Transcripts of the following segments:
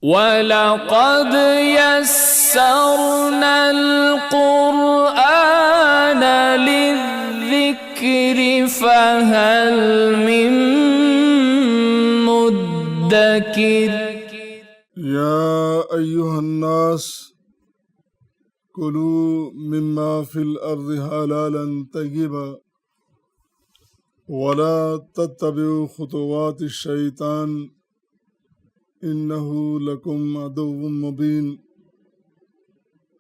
وَلَقَدْ يَسَّرْنَا الْقُرْآنَ لِلذِّكْرِ فَهَلْ مِن مُّدَّكِرٍ يا أيها الناس كلوا مما في الأرض حلالا طيبا ولا تتبعوا خطوات الشيطان إنه لكم عدو مبين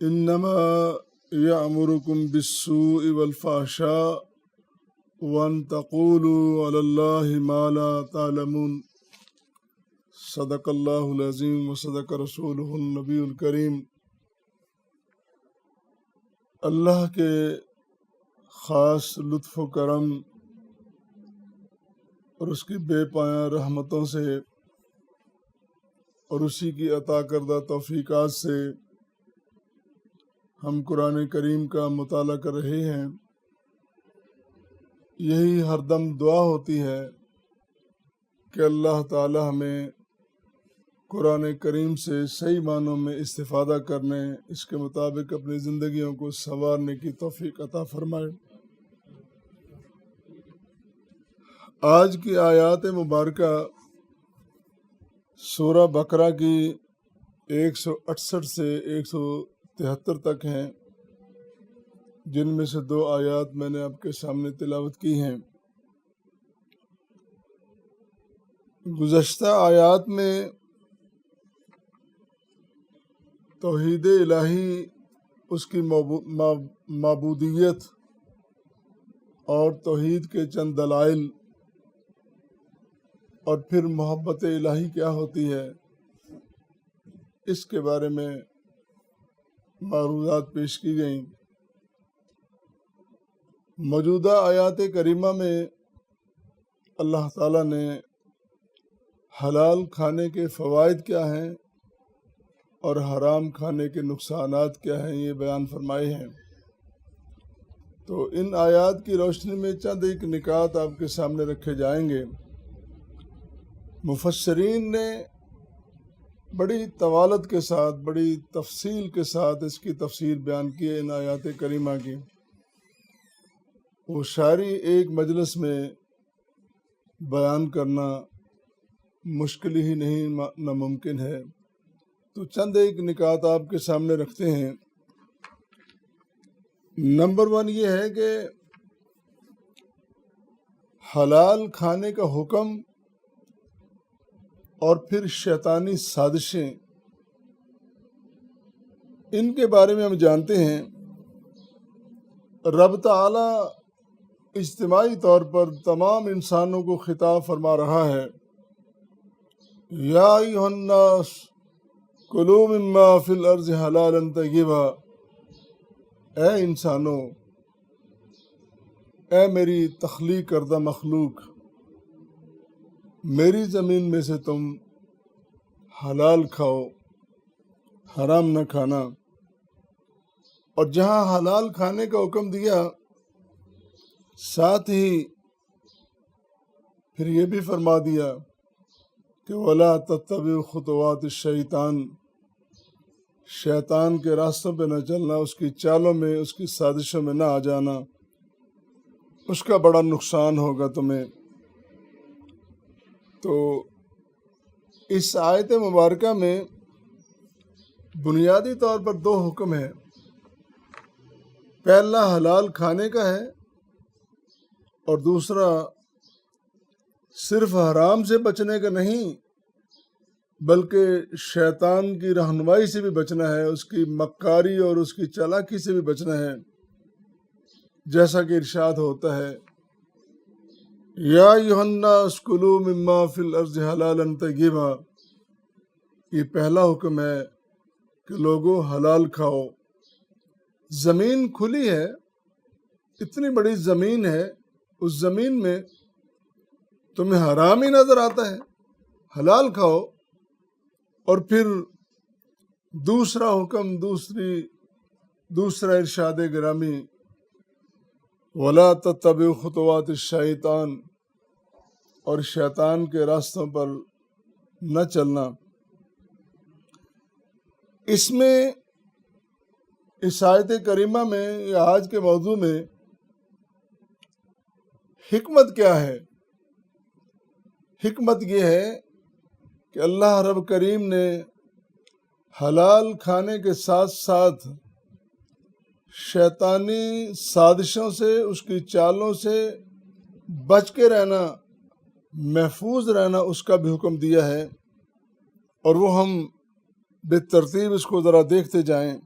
إنما يأمركم بالسوء والفحشاء وأن تقولوا على الله ما لا تعلمون صدق اللہ العظیم وصدق رسولہ النبی الکریم۔ اللہ کے خاص لطف و کرم اور اس کی بے پایاں رحمتوں سے اور اسی کی عطا کردہ توفیقات سے ہم قرآن کریم کا مطالعہ کر رہے ہیں۔ یہی ہر دم دعا ہوتی ہے کہ اللہ تعالی ہمیں قرآن کریم سے صحیح معنوں میں استفادہ کرنے، اس کے مطابق اپنی زندگیوں کو سنوارنے کی توفیق عطا فرمائے۔ آج کی آیات مبارکہ سورہ بقرہ کی 168 سے 173 تک ہیں، جن میں سے 2 آیات میں نے آپ کے سامنے تلاوت کی ہیں۔ گزشتہ آیات میں توحید الہی، اس کی معبودیت اور توحید کے چند دلائل، اور پھر محبت الہی کیا ہوتی ہے، اس کے بارے میں معروضات پیش کی گئیں۔ موجودہ آیات کریمہ میں اللہ تعالیٰ نے حلال کھانے کے فوائد کیا ہیں اور حرام کھانے کے نقصانات کیا ہیں، یہ بیان فرمائے ہیں۔ تو ان آیات کی روشنی میں چند ایک نکات آپ کے سامنے رکھے جائیں گے۔ مفسرین نے بڑی طوالت کے ساتھ، بڑی تفصیل کے ساتھ اس کی تفسیر بیان کی ہے ان آیات کریمہ کی۔ وہ شاعری ایک مجلس میں بیان کرنا مشکل ہی نہیں، ناممکن ہے۔ تو چند ایک نکات آپ کے سامنے رکھتے ہیں۔ نمبر 1 یہ ہے کہ حلال کھانے کا حکم اور پھر شیطانی سازشیں، ان کے بارے میں ہم جانتے ہیں رب تعالی اجتماعی طور پر تمام انسانوں کو خطاب فرما رہا ہے، یا ایھا الناس کلوا مما فی الارض حلالا طیبا، اے انسانوں، اے میری تخلیق کردہ مخلوق، میری زمین میں سے تم حلال کھاؤ، حرام نہ کھانا۔ اور جہاں حلال کھانے کا حکم دیا، ساتھ ہی پھر یہ بھی فرما دیا کہ وَلَا تَتَّبِعُوا خُطُوَاتِ الشَّيْطَانِ، شیطان کے راستوں پہ نہ چلنا، اس کی چالوں میں، اس کی سازشوں میں نہ آ جانا، اس کا بڑا نقصان ہوگا تمہیں۔ تو اس آیت مبارکہ میں بنیادی طور پر 2 حکم ہیں۔ پہلا حلال کھانے کا ہے، اور دوسرا صرف حرام سے بچنے کا نہیں، بلکہ شیطان کی رہنمائی سے بھی بچنا ہے، اس کی مکاری اور اس کی چالاکی سے بھی بچنا ہے، جیسا کہ ارشاد ہوتا ہے یا ایھا الناس کلوا مما فی الارض حلالا طیبا۔ یہ پہلا حکم ہے کہ لوگوں حلال کھاؤ۔ زمین کھلی ہے، اتنی بڑی زمین ہے، اس زمین میں تمہیں حرام ہی نظر آتا ہے، حلال کھاؤ۔ اور پھر دوسرا حکم، دوسرا ارشاد گرامی وَلَا تَتَّبِعُوا خُطُوَاتِ الشَّيْطَانِ، اور شیطان کے راستوں پر نہ چلنا۔ اس میں اس آیت کریمہ میں یا آج کے موضوع میں حکمت کیا ہے؟ حکمت یہ ہے کہ اللہ رب کریم نے حلال کھانے کے ساتھ ساتھ شیطانی سازشوں سے، اس کی چالوں سے بچ کے رہنا، محفوظ رہنا، اس کا بھی حکم دیا ہے۔ اور وہ ہم بالترتیب اس کو ذرا دیکھتے جائیں۔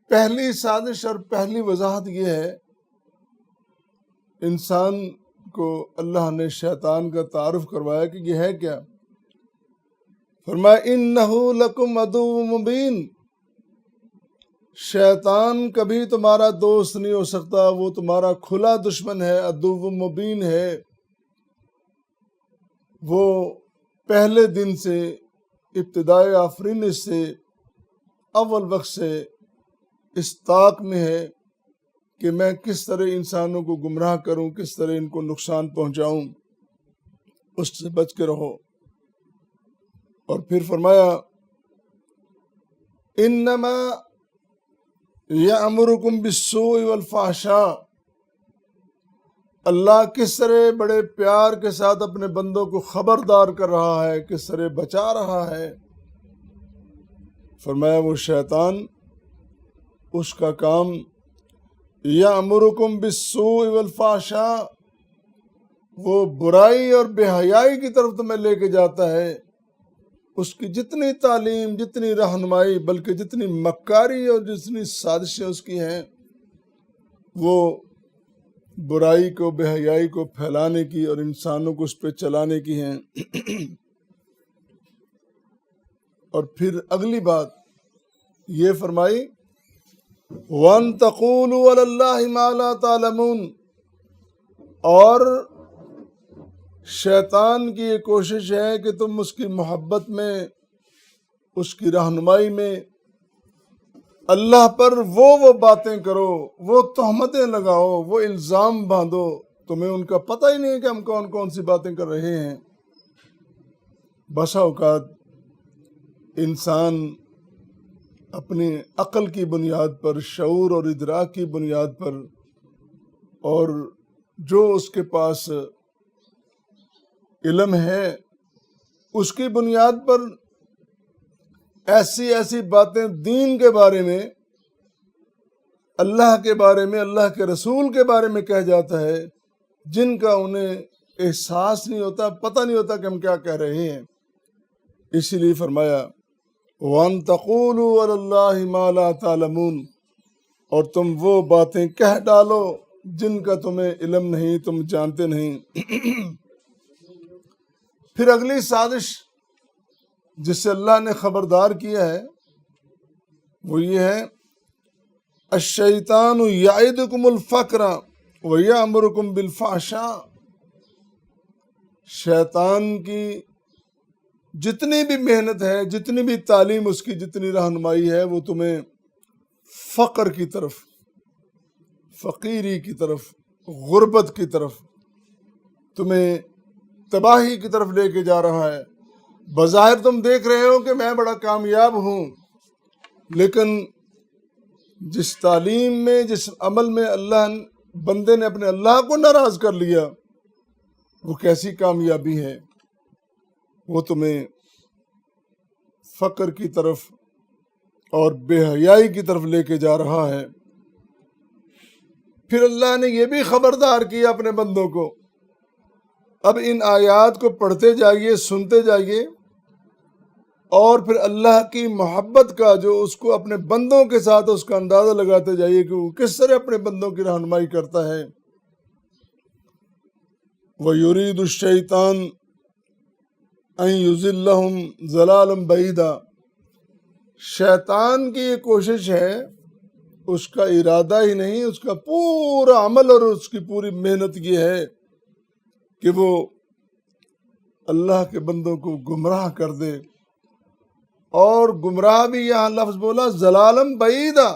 پہلی سازش اور پہلی وضاحت یہ ہے، انسان کو اللہ نے شیطان کا تعارف کروایا کہ یہ ہے کیا۔ فرمایا اِنَّهُ لَكُمْ عَدُوٌّ مُبِينٌ، شیطان کبھی تمہارا دوست نہیں ہو سکتا، وہ تمہارا کھلا دشمن ہے، عدو مبین ہے۔ وہ پہلے دن سے، ابتدائے آفرینش سے، اول وقت سے اس طاق میں ہے کہ میں کس طرح انسانوں کو گمراہ کروں، کس طرح ان کو نقصان پہنچاؤں، اس سے بچ کے رہو۔ اور پھر فرمایا انما یأمرکم بالسوء والفحشاء، اللہ کس طرح بڑے پیار کے ساتھ اپنے بندوں کو خبردار کر رہا ہے، کس طرح بچا رہا ہے۔ فرمایا وہ شیطان، اس کا کام یأمرکم بالسوء والفحشاء، وہ برائی اور بے حیائی کی طرف تمہیں لے کے جاتا ہے۔ اس کی جتنی تعلیم، جتنی رہنمائی، بلکہ جتنی مکاری اور جتنی سازشیں اس کی ہیں، وہ برائی کو، بے حیائی کو پھیلانے کی اور انسانوں کو اس پہ چلانے کی ہیں۔ اور پھر اگلی بات یہ فرمائی وَأَن تَقُولُوا عَلَى اللَّهِ مَا لَا تَعْلَمُونَ، اور شیطان کی یہ کوشش ہے کہ تم اس کی محبت میں، اس کی رہنمائی میں اللہ پر وہ باتیں کرو، وہ تہمتیں لگاؤ، وہ الزام باندھو، تمہیں ان کا پتہ ہی نہیں ہے کہ ہم کون کون سی باتیں کر رہے ہیں۔ بسا اوقات انسان اپنی عقل کی بنیاد پر، شعور اور ادراک کی بنیاد پر، اور جو اس کے پاس علم ہے اس کی بنیاد پر ایسی ایسی باتیں دین کے بارے میں، اللہ کے بارے میں، اللہ کے رسول کے بارے میں کہہ جاتا ہے، جن کا انہیں احساس نہیں ہوتا، پتہ نہیں ہوتا کہ ہم کیا کہہ رہے ہیں۔ اسی لیے فرمایا وَأَن تَقُولُوا عَلَى اللَّهِ مَا لَا تَعْلَمُونَ، اور تم وہ باتیں کہہ ڈالو جن کا تمہیں علم نہیں، تم جانتے نہیں۔ پھر اگلی سازش جس سے اللہ نے خبردار کیا ہے وہ یہ ہے الشیطان یعدکم الفقر ویأمرکم بالفحشاء، شیطان کی جتنی بھی محنت ہے، جتنی بھی تعلیم اس کی، جتنی رہنمائی ہے، وہ تمہیں فقر کی طرف، فقیری کی طرف، غربت کی طرف، تمہیں تباہی کی طرف لے کے جا رہا ہے۔ بظاہر تم دیکھ رہے ہو کہ میں بڑا کامیاب ہوں، لیکن جس تعلیم میں، جس عمل میں بندے نے اپنے اللہ کو ناراض کر لیا، وہ کیسی کامیابی ہے۔ وہ تمہیں فقر کی طرف اور بے حیائی کی طرف لے کے جا رہا ہے۔ پھر اللہ نے یہ بھی خبردار کیا اپنے بندوں کو۔ اب ان آیات کو پڑھتے جائیے، سنتے جائیے، اور پھر اللہ کی محبت کا جو اس کو اپنے بندوں کے ساتھ اس کا اندازہ لگاتے جائیے کہ وہ کس طرح اپنے بندوں کی رہنمائی کرتا ہے۔ وَيُرِيدُ الشَّيْطَانُ أَن يُضِلَّهُمْ ضَلَالًا بَعِيدًا، شیطان کی یہ کوشش ہے، اس کا ارادہ ہی نہیں، اس کا پورا عمل اور اس کی پوری محنت یہ ہے کہ وہ اللہ کے بندوں کو گمراہ کر دے، اور گمراہ بھی یہاں لفظ بولا ضلالًا بعیدا،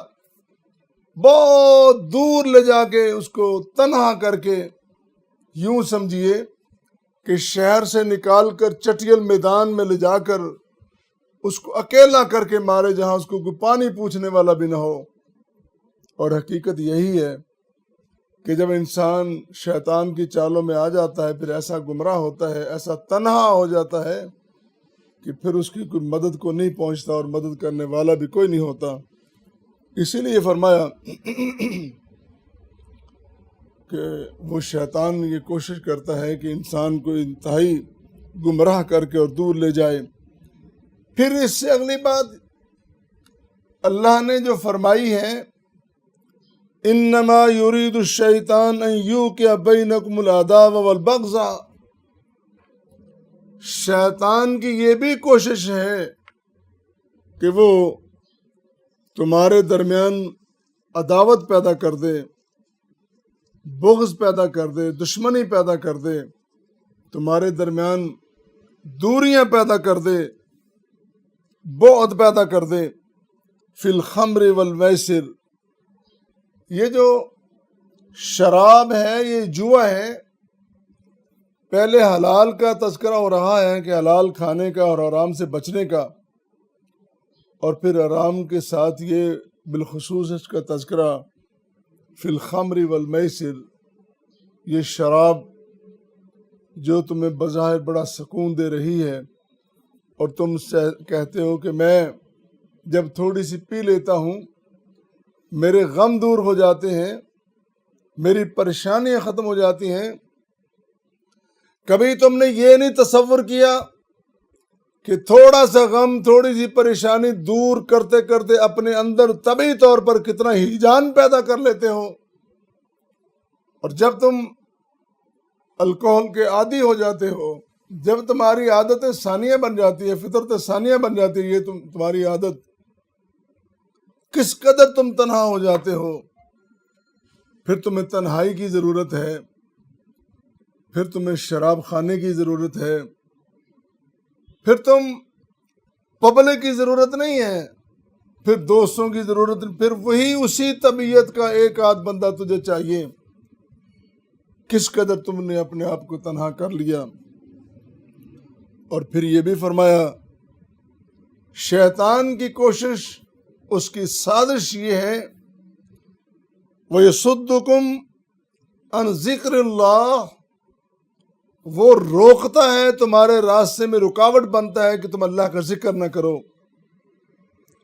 بہت دور لے جا کے اس کو تنہا کر کے، یوں سمجھیے کہ شہر سے نکال کر چٹیل میدان میں لے جا کر اس کو اکیلا کر کے مارے جہاں اس کو کوئی پانی پوچھنے والا بھی نہ ہو۔ اور حقیقت یہی ہے کہ جب انسان شیطان کی چالوں میں آ جاتا ہے، پھر ایسا گمراہ ہوتا ہے، ایسا تنہا ہو جاتا ہے کہ پھر اس کی کوئی مدد کو نہیں پہنچتا اور مدد کرنے والا بھی کوئی نہیں ہوتا۔ اسی لیے فرمایا کہ وہ شیطان یہ کوشش کرتا ہے کہ انسان کو انتہائی گمراہ کر کے اور دور لے جائے۔ پھر اس سے اگلی بات اللہ نے جو فرمائی ہے، انما یرید الشیطان ان یوقع بینکم العداوۃ والبغضاء، شیطان کی یہ بھی کوشش ہے کہ وہ تمہارے درمیان عداوت پیدا کر دے، بغض پیدا کر دے، دشمنی پیدا کر دے، تمہارے درمیان دوریاں پیدا کر دے، بعد پیدا کر دے۔ فی الخمر والمیسر، یہ جو شراب ہے یہ جوا ہے۔ پہلے حلال کا تذکرہ ہو رہا ہے کہ حلال کھانے کا اور حرام سے بچنے کا، اور پھر حرام کے ساتھ یہ بالخصوص اس کا تذکرہ فی الخمر والمیسر، یہ شراب جو تمہیں بظاہر بڑا سکون دے رہی ہے، اور تم کہتے ہو کہ میں جب تھوڑی سی پی لیتا ہوں میرے غم دور ہو جاتے ہیں، میری پریشانیاں ختم ہو جاتی ہیں۔ کبھی تم نے یہ نہیں تصور کیا کہ تھوڑا سا غم، تھوڑی سی پریشانی دور کرتے کرتے اپنے اندر طبعی طور پر کتنا ہیجان پیدا کر لیتے ہو۔ اور جب تم الکوہل کے عادی ہو جاتے ہو، جب تمہاری عادتیں ثانیہ بن جاتی ہے، فطرت ثانیہ بن جاتی ہے، یہ تمہاری عادت، کس قدر تم تنہا ہو جاتے ہو۔ پھر تمہیں تنہائی کی ضرورت ہے، پھر تمہیں شراب خانے کی ضرورت ہے، پھر تم پبلک کی ضرورت نہیں ہے، پھر دوستوں کی ضرورت، پھر وہی اسی طبیعت کا ایک آدھ بندہ تجھے چاہیے۔ کس قدر تم نے اپنے آپ کو تنہا کر لیا۔ اور پھر یہ بھی فرمایا شیطان کی کوشش، اس کی سازش یہ ہے وَيَصُدُّكُمْ عَنْ ذِكْرِ اللَّهِ، وہ روکتا ہے تمہارے راستے میں، رکاوٹ بنتا ہے کہ تم اللہ کا ذکر نہ کرو۔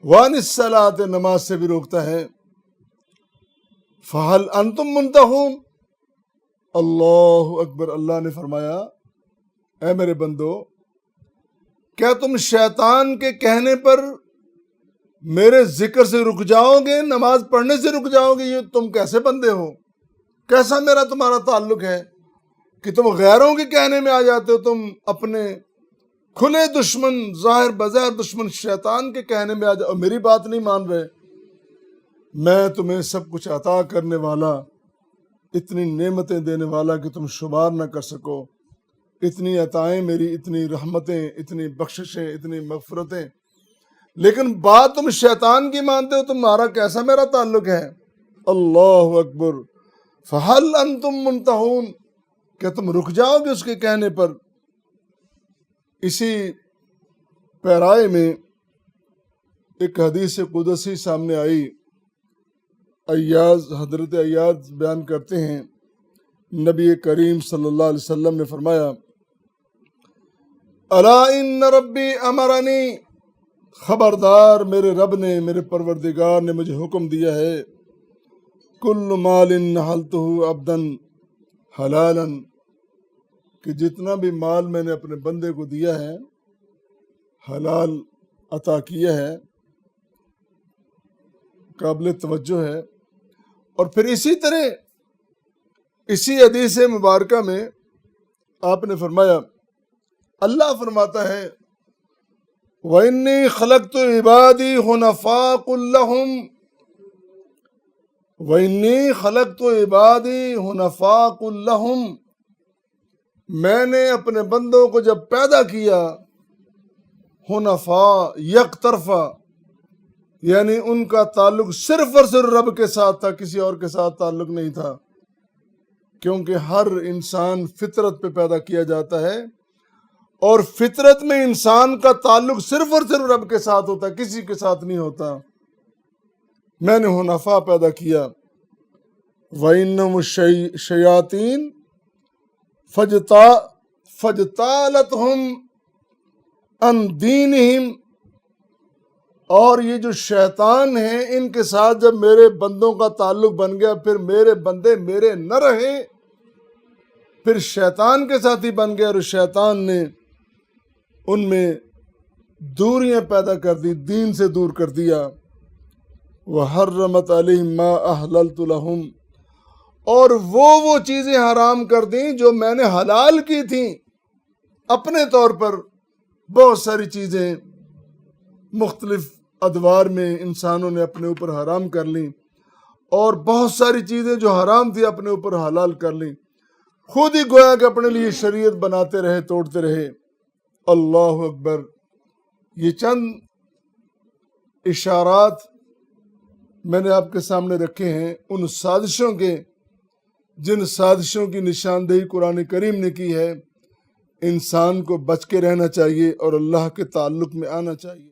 وَعَنِ الصَّلَاةِ، نماز سے بھی روکتا ہے۔ فَهَلْ أَنْتُمْ مُنْتَهُونَ، اللہ اکبر، اللہ نے فرمایا اے میرے بندو، کیا تم شیطان کے کہنے پر میرے ذکر سے رک جاؤ گے، نماز پڑھنے سے رک جاؤ گے؟ یہ تم کیسے بندے ہو؟ کیسا میرا تمہارا تعلق ہے کہ تم غیروں کے کہنے میں آ جاتے ہو؟ تم اپنے کھلے دشمن، ظاہر بظاہر دشمن شیطان کے کہنے میں آ جاؤ، میری بات نہیں مان رہے۔ میں تمہیں سب کچھ عطا کرنے والا، اتنی نعمتیں دینے والا کہ تم شمار نہ کر سکو، اتنی عطائیں میری، اتنی رحمتیں، اتنی بخششیں، اتنی مغفرتیں، لیکن بات تم شیطان کی مانتے ہو۔ تمہارا کیسا میرا تعلق ہے؟ اللہ اکبر۔ فَهَلْ أَنْتُمْ مُنْتَهُونَ، کیا تم رک جاؤ گے اس کے کہنے پر؟ اسی پیرائے میں ایک حدیث قدسی سامنے آئی، حضرت ایاز بیان کرتے ہیں، نبی کریم صلی اللہ علیہ وسلم نے فرمایا الا ان ربی امرنی، خبردار میرے رب نے، میرے پروردگار نے مجھے حکم دیا ہے، کل مال نحلتہ عبدا حلالا، کہ جتنا بھی مال میں نے اپنے بندے کو دیا ہے، حلال عطا کیا ہے، قابل توجہ ہے۔ اور پھر اسی طرح اسی حدیث مبارکہ میں آپ نے فرمایا، اللہ فرماتا ہے وَإِنِّي خَلَقْتُ عِبَادِي حُنَفَاءَ كُلَّهُمْ، وَإِنِّي خَلَقْتُ عِبَادِي حُنَفَاءَ كُلَّهُمْ، میں نے اپنے بندوں کو جب پیدا کیا، حنفاء، یک طرفہ، یعنی ان کا تعلق صرف اور صرف رب کے ساتھ تھا، کسی اور کے ساتھ تعلق نہیں تھا، کیونکہ ہر انسان فطرت پہ پیدا کیا جاتا ہے اور فطرت میں انسان کا تعلق صرف اور صرف رب کے ساتھ ہوتا ہے، کسی کے ساتھ نہیں ہوتا۔ میں نے حنفاء پیدا کیا، وَإِنَّهُمُ الشَّيَاطِينَ فَاجْتَالَتْهُمْ عَنْ دِينِهِمْ، اور یہ جو شیطان ہیں ان کے ساتھ جب میرے بندوں کا تعلق بن گیا، پھر میرے بندے میرے نہ رہے، پھر شیطان کے ساتھ ہی بن گیا، اور شیطان نے ان میں دوریاں پیدا کر دی، دین سے دور کر دیا۔ وَحَرَّمَتْ عَلَيْهِمْ مَا أَحْلَلْتُ لَهُمْ، اور وہ چیزیں حرام کر دیں جو میں نے حلال کی تھیں اپنے طور پر۔ بہت ساری چیزیں مختلف ادوار میں انسانوں نے اپنے اوپر حرام کر لیں، اور بہت ساری چیزیں جو حرام تھی اپنے اوپر حلال کر لیں، خود ہی گویا کہ اپنے لیے شریعت بناتے رہے، توڑتے رہے۔ اللہ اکبر۔ یہ چند اشارات میں نے آپ کے سامنے رکھے ہیں ان سازشوں کے، جن سازشوں کی نشاندہی قرآن کریم نے کی ہے۔ انسان کو بچ کے رہنا چاہیے اور اللہ کے تعلق میں آنا چاہیے۔